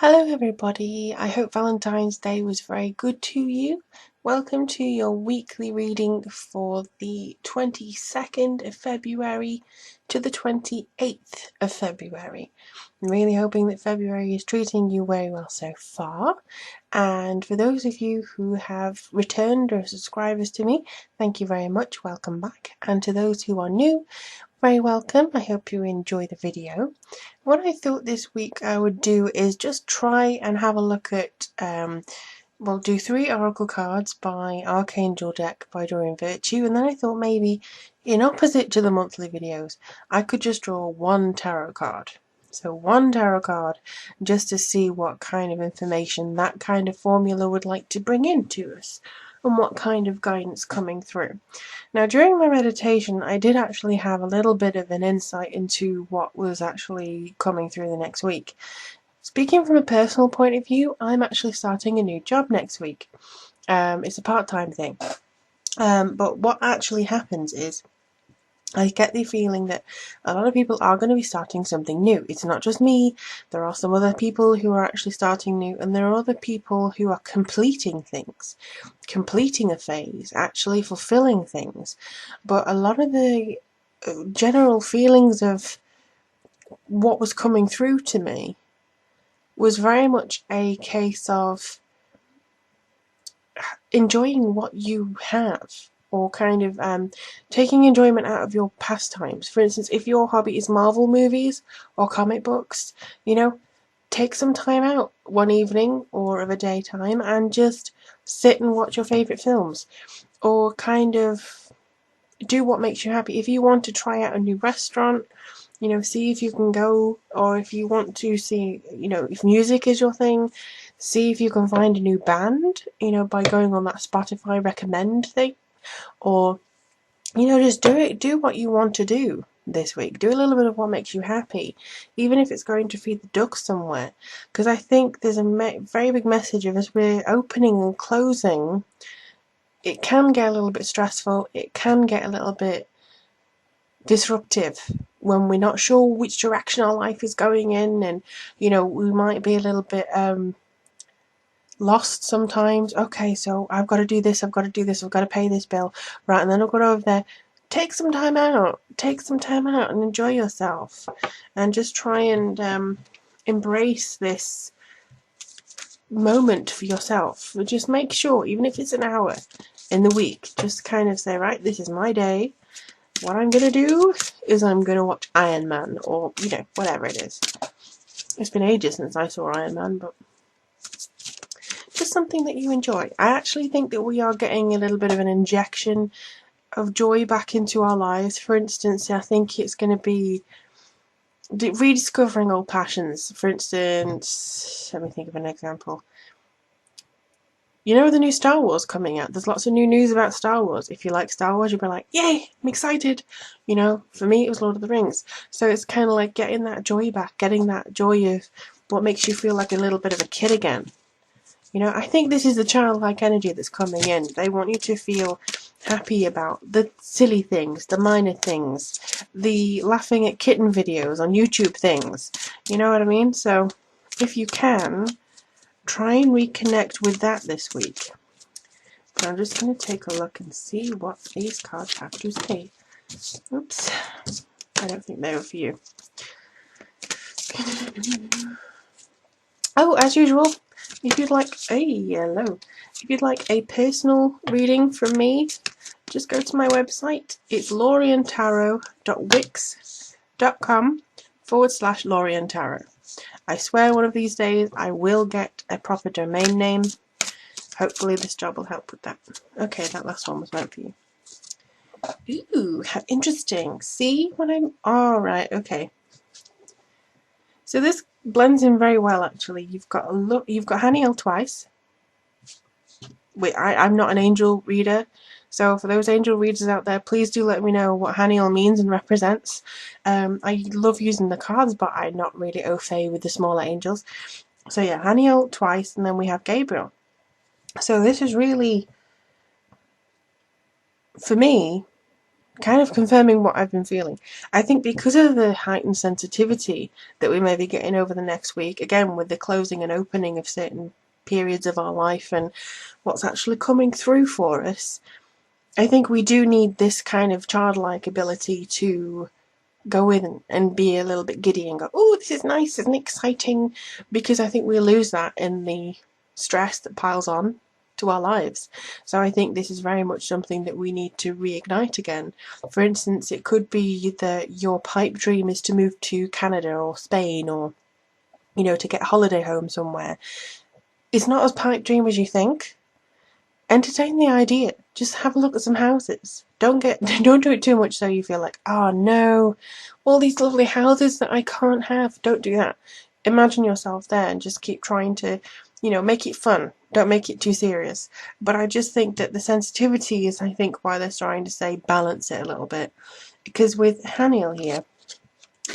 Hello everybody, I hope Valentine's Day was very good to you. Welcome to your weekly reading for the 22nd of February to the 28th of February. I'm really hoping that February is treating you very well so far. And for those of you who have returned or subscribers to me, thank you very much, welcome back. And to those who are new, very welcome. I hope you enjoy the video. What I thought this week I would do is just try and have a look at, we'll do 3 oracle cards by Archangel deck by Drawing Virtue, and then I thought maybe in opposite to the monthly videos I could just draw 1 tarot card. So 1 tarot card just to see what kind of information that kind of formula would like to bring into us and what kind of guidance coming through. Now, during my meditation, I did actually have a little bit of an insight into what was actually coming through the next week. Speaking from a personal point of view, I'm actually starting a new job next week. It's a part-time thing. But what actually happens is I get the feeling that a lot of people are going to be starting something new. It's not just me. There are some other people who are actually starting new, and there are other people who are completing things, completing a phase, actually fulfilling things. But a lot of the general feelings of what was coming through to me was very much a case of enjoying what you have, or kind of taking enjoyment out of your pastimes. For instance, if your hobby is Marvel movies or comic books, take some time out one evening or of a daytime and just sit and watch your favourite films, or kind of do what makes you happy. If you want to try out a new restaurant, see if you can go, or if you want to see, if music is your thing, see if you can find a new band, by going on that Spotify recommend thing, or, just do what you want to do this week. Do a little bit of what makes you happy, even if it's going to feed the ducks somewhere, because I think there's a very big message of as we're opening and closing, it can get a little bit stressful, it can get a little bit disruptive when we're not sure which direction our life is going in, and we might be a little bit lost sometimes. Okay, so I've got to do this, I've got to pay this bill, right, and then I've got over there. Take some time out and enjoy yourself, and just try and embrace this moment for yourself. Just make sure, even if it's an hour in the week, just kind of say, right, this is my day. What I'm going to do is I'm going to watch Iron Man, or, whatever it is. It's been ages since I saw Iron Man, but just something that you enjoy. I actually think that we are getting a little bit of an injection of joy back into our lives. For instance, I think it's going to be rediscovering old passions. For instance, let me think of an example. The new Star Wars coming out. There's lots of new news about Star Wars. If you like Star Wars, you'll be like, yay, I'm excited. For me, it was Lord of the Rings. So it's kind of like getting that joy back, getting that joy of what makes you feel like a little bit of a kid again. I think this is the childlike energy that's coming in. They want you to feel happy about the silly things, the minor things, the laughing at kitten videos on YouTube things. You know what I mean? So if you can, try and reconnect with that this week. But I'm just going to take a look and see what these cards have to say. Oops. I don't think they were for you. Oh, as usual, if you'd like a personal reading from me, just go to my website. It's lorientarot.wix.com/lorientarot. I swear one of these days I will get a proper domain name. Hopefully this job will help with that. Okay, that last one was meant for you. Ooh, how interesting. See what I'm... Alright, okay. So this blends in very well, actually. You've got Haniel twice. Wait, I'm not an angel reader, so for those angel readers out there, please do let me know what Haniel means and represents. I love using the cards, but I'm not really au fait with the smaller angels. So yeah, Haniel twice, and then we have Gabriel. So this is really, for me, kind of confirming what I've been feeling. I think because of the heightened sensitivity that we may be getting over the next week, again with the closing and opening of certain periods of our life and what's actually coming through for us, I think we do need this kind of childlike ability to go in and be a little bit giddy and go, oh, this is nice, isn't it exciting? Because I think we lose that in the stress that piles on to our lives. So I think this is very much something that we need to reignite again. For instance, it could be that your pipe dream is to move to Canada or Spain, or to get a holiday home somewhere. It's not as pipe dream as you think. Entertain the idea. Just have a look at some houses. Don't do it too much so you feel like, oh no, all these lovely houses that I can't have. Don't do that. Imagine yourself there and just keep trying to, make it fun. Don't make it too serious. But I just think that the sensitivity is, I think, why they're trying to say balance it a little bit. Because with Haniel here,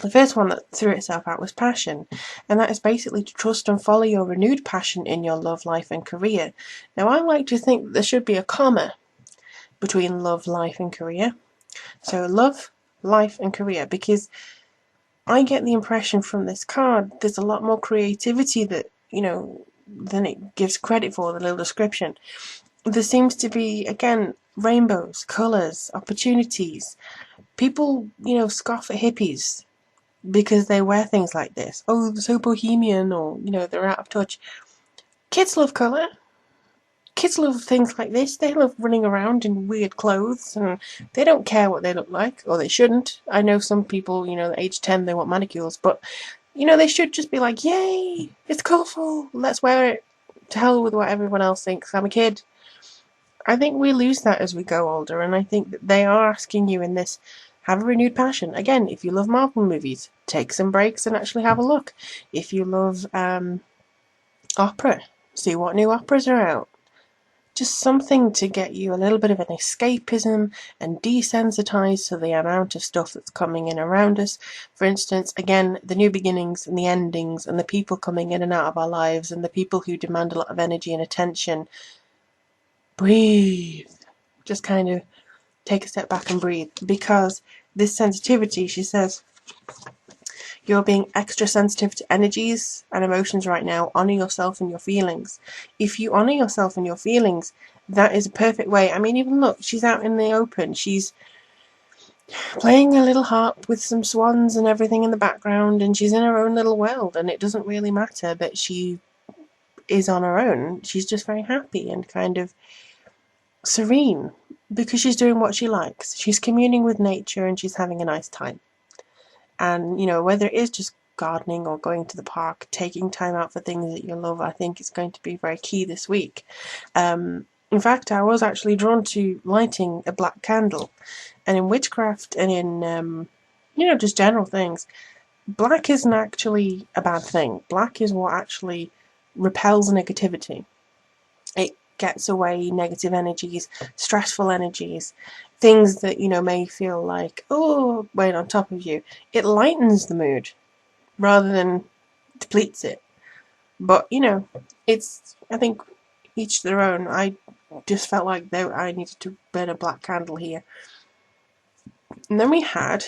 the first one that threw itself out was passion, and that is basically to trust and follow your renewed passion in your love, life, and career. Now, I like to think that there should be a comma between love, life, and career. So, love, life, and career, because I get the impression from this card there's a lot more creativity that, than it gives credit for, the little description. There seems to be, again, rainbows, colours, opportunities. People, scoff at hippies because they wear things like this. Oh, they're so bohemian, or, they're out of touch. Kids love colour. Kids love things like this. They love running around in weird clothes, and they don't care what they look like, or they shouldn't. I know some people, at age 10, they want manicures, but, they should just be like, yay, it's colourful, let's wear it. To hell with what everyone else thinks. I'm a kid. I think we lose that as we go older, and I think that they are asking you in this, have a renewed passion. Again, if you love Marvel movies, take some breaks and actually have a look. If you love opera, see what new operas are out. Just something to get you a little bit of an escapism and desensitize to the amount of stuff that's coming in around us. For instance, again, the new beginnings and the endings and the people coming in and out of our lives and the people who demand a lot of energy and attention. Breathe. Just kind of take a step back and breathe, because this sensitivity, she says, you're being extra sensitive to energies and emotions right now. Honor yourself and your feelings. If you honor yourself and your feelings, that is a perfect way. I mean, even look, she's out in the open. She's playing a little harp with some swans and everything in the background, and she's in her own little world, and it doesn't really matter that she is on her own. She's just very happy and kind of serene because she's doing what she likes. She's communing with nature and she's having a nice time. And, whether it is just gardening or going to the park, taking time out for things that you love, I think is going to be very key this week. In fact, I was actually drawn to lighting a black candle. And in witchcraft and in, just general things, black isn't actually a bad thing. Black is what actually repels negativity. It gets away negative energies, stressful energies, things that, may feel like, oh, weighing on top of you. It lightens the mood rather than depletes it. But, it's, I think, each their own. I just felt like I needed to burn a black candle here. And then we had,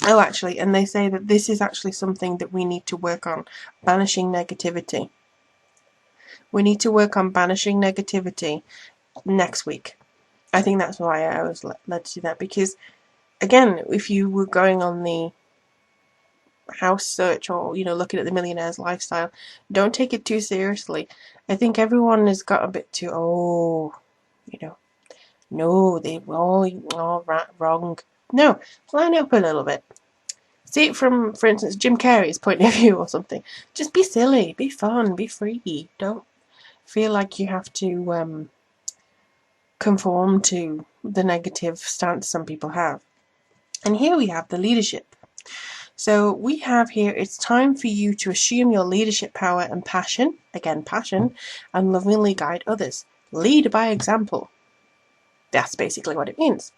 and they say that this is actually something that we need to work on, banishing negativity. We need to work on banishing negativity next week. I think that's why I was led to do that, because, again, if you were going on the house search or, looking at the millionaire's lifestyle, don't take it too seriously. I think everyone has got a bit too, no, they were all wrong. No, line up a little bit. See it from, for instance, Jim Carrey's point of view or something. Just be silly, be fun, be free. Don't feel like you have to conform to the negative stance some people have. And here we have the leadership. So we have here, it's time for you to assume your leadership power and passion, again passion, and lovingly guide others. Lead by example. That's basically what it means.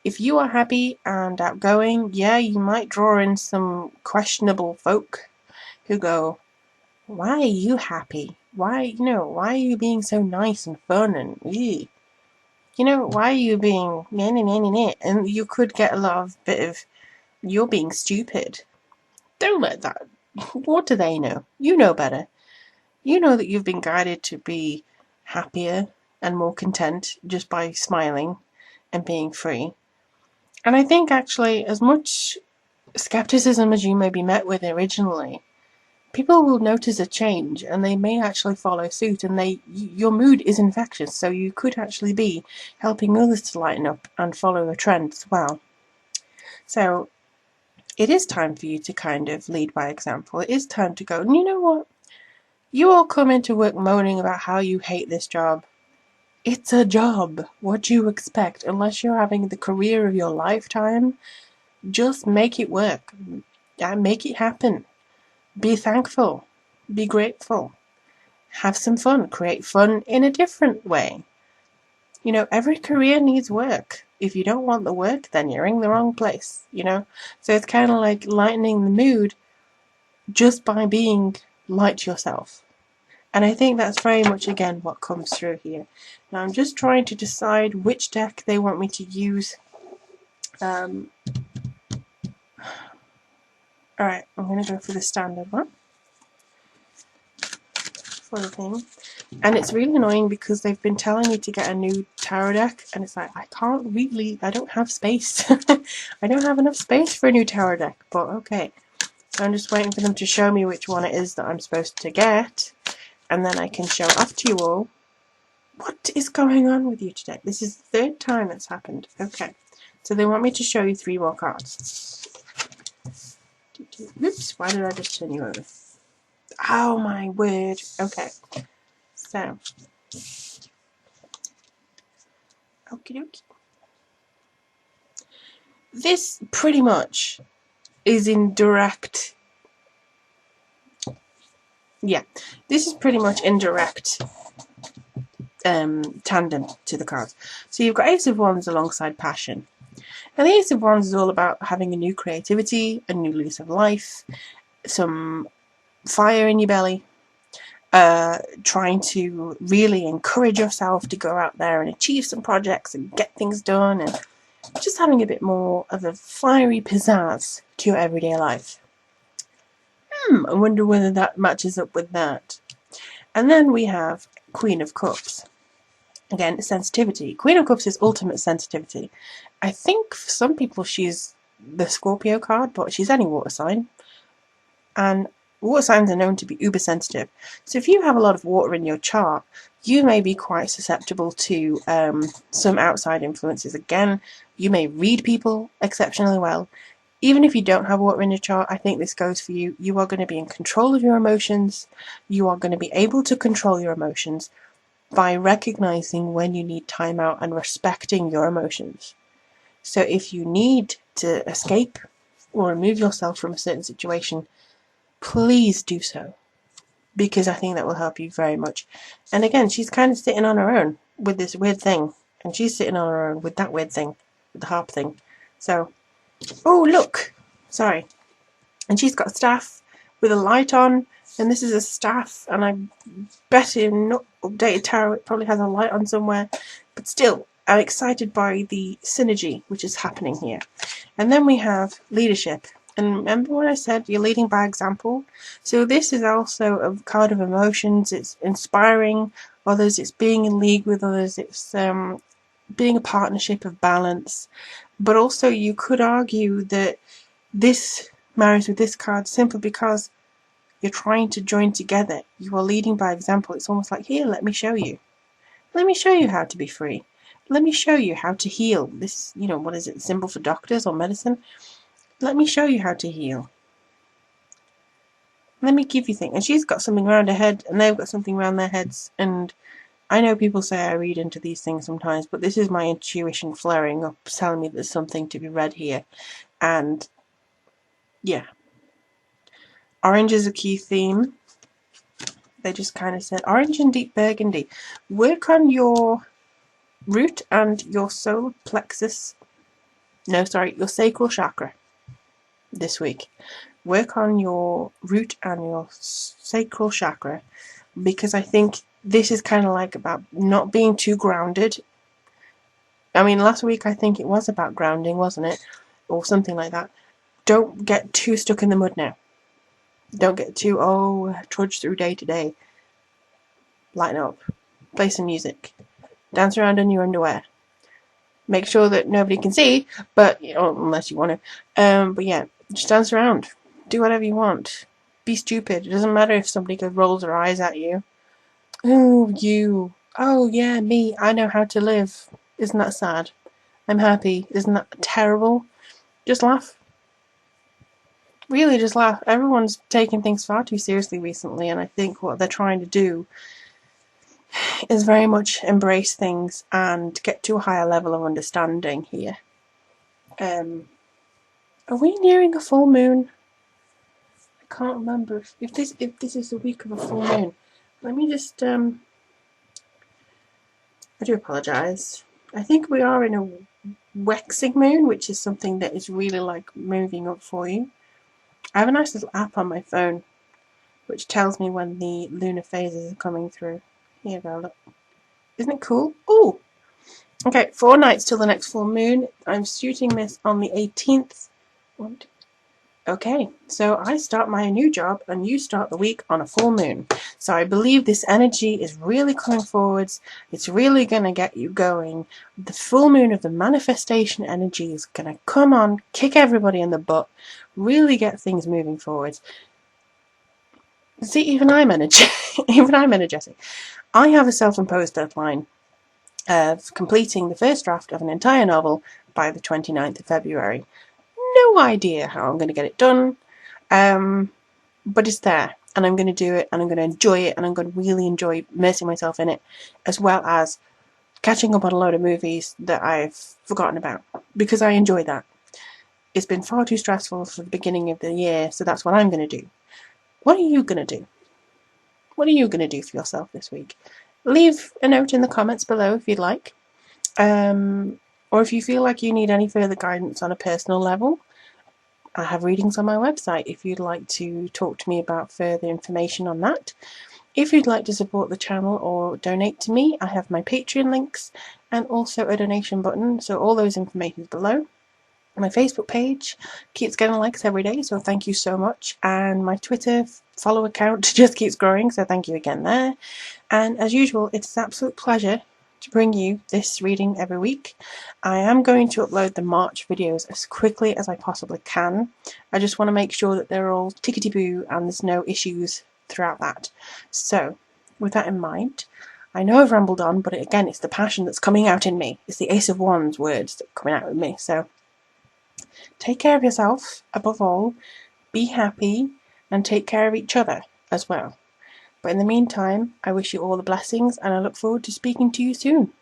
If you are happy and outgoing, you might draw in some questionable folk who go, why are you happy? Why are you being so nice and fun and eee? why are you being nah, nah, nah, nah, nah? And you could get a lot of bit of, you're being stupid. Don't let that. What do they know? You know better. You know that you've been guided to be happier and more content just by smiling and being free. And I think actually, as much skepticism as you may be met with originally, people will notice a change and they may actually follow suit, and your mood is infectious, so you could actually be helping others to lighten up and follow a trend as well. So it is time for you to kind of lead by example. It is time to go, and you know what? You all come into work moaning about how you hate this job. It's a job. What do you expect? Unless you're having the career of your lifetime, just make it work. Make it happen. Be thankful. Be grateful. Have some fun. Create fun in a different way. Every career needs work. If you don't want the work, then you're in the wrong place, So it's kind of like lightening the mood just by being light yourself. And I think that's very much, again, what comes through here. Now I'm just trying to decide which deck they want me to use. Alright, I'm going to go for the standard one for the thing. And it's really annoying because they've been telling me to get a new tarot deck, and it's like, I don't have space. I don't have enough space for a new tarot deck, but okay. So I'm just waiting for them to show me which one it is that I'm supposed to get, and then I can show off to you all. What is going on with you today? This is the third time it's happened. Okay. So they want me to show you 3 more cards. Oops, why did I just turn you over? Oh my word. Okay. So. Okie dokie. This pretty much is in direct. Yeah. This is pretty much in direct tandem to the cards. So you've got Ace of Wands alongside Passion. And the Ace of Wands is all about having a new creativity, a new lease of life, some fire in your belly, trying to really encourage yourself to go out there and achieve some projects and get things done, and just having a bit more of a fiery pizzazz to your everyday life. I wonder whether that matches up with that. And then we have Queen of Cups. Again, sensitivity. Queen of Cups is ultimate sensitivity. I think for some people she's the Scorpio card, but she's any water sign. And water signs are known to be uber sensitive. So if you have a lot of water in your chart, you may be quite susceptible to some outside influences. Again, you may read people exceptionally well. Even if you don't have water in your chart, I think this goes for you. You are going to be in control of your emotions. You are going to be able to control your emotions by recognizing when you need time out and respecting your emotions. So if you need to escape or remove yourself from a certain situation, please do so, because I think that will help you very much. And again, she's kind of sitting on her own with this weird thing, and she's sitting on her own with that weird thing, with the harp thing. So, oh look, sorry. And she's got a staff with a light on, and this is a staff, and I bet in not updated tarot it probably has a light on somewhere, but still, I'm excited by the synergy which is happening here. And then we have leadership. And remember what I said, you're leading by example. So this is also a card of emotions. It's inspiring others, it's being in league with others, it's being a partnership of balance. But also you could argue that this marries with this card simply because you're trying to join together. You are leading by example. It's almost like, here, let me show you. Let me show you how to be free. Let me show you how to heal. This, what is it, symbol for doctors or medicine? Let me show you how to heal. Let me give you things. And she's got something around her head, and they've got something around their heads. And I know people say I read into these things sometimes, but this is my intuition flaring up, telling me there's something to be read here. And yeah. Orange is a key theme. They just kind of said, orange and deep burgundy. Work on your root and your solar plexus. No, sorry, your sacral chakra this week. Work on your root and your sacral chakra, because I think this is kind of like about not being too grounded I mean, last week I think it was about grounding, wasn't it? Or something like that. Don't get too stuck in the mud now. Don't get too, trudge through day to day. Lighten up. Play some music. Dance around in your underwear. Make sure that nobody can see, but, unless you want to. But yeah, just dance around. Do whatever you want. Be stupid. It doesn't matter if somebody rolls their eyes at you. Oh, you. Oh, yeah, me. I know how to live. Isn't that sad? I'm happy. Isn't that terrible? Just laugh. Really, just laugh. Everyone's taking things far too seriously recently, and I think what they're trying to do is very much embrace things and get to a higher level of understanding here. Are we nearing a full moon? I can't remember if this is the week of a full moon. Let me just I do apologise. I think we are in a waxing moon, which is something that is really like moving up for you. I have a nice little app on my phone which tells me when the lunar phases are coming through. Here you go, look. Isn't it cool? Ooh! Okay, 4 nights till the next full moon. I'm shooting this on the 18th. Okay, so I start my new job and you start the week on a full moon. So I believe this energy is really coming forwards. It's really going to get you going. The full moon of the manifestation energy is going to come on, kick everybody in the butt, really get things moving forwards. See, even I'm energetic. I have a self-imposed deadline of completing the first draft of an entire novel by the 29th of February. No idea how I'm going to get it done, but it's there, and I'm going to do it, and I'm going to enjoy it, and I'm going to really enjoy immersing myself in it, as well as catching up on a load of movies that I've forgotten about, because I enjoy that. It's been far too stressful for the beginning of the year, so that's what I'm going to do. What are you going to do? What are you going to do for yourself this week? Leave a note in the comments below if you'd like. Or if you feel like you need any further guidance on a personal level, I have readings on my website if you'd like to talk to me about further information on that. If you'd like to support the channel or donate to me, I have my Patreon links and also a donation button, so all those information is below. My Facebook page keeps getting likes every day, so thank you so much. And my Twitter follow account just keeps growing, so thank you again there. And as usual, it's an absolute pleasure to bring you this reading every week. I am going to upload the March videos as quickly as I possibly can. I just want to make sure that they're all tickety-boo and there's no issues throughout that. So, with that in mind, I know I've rambled on, but again, it's the passion that's coming out in me. It's the Ace of Wands words that are coming out with me. So, take care of yourself, above all, be happy, and take care of each other as well. But in the meantime, I wish you all the blessings and I look forward to speaking to you soon.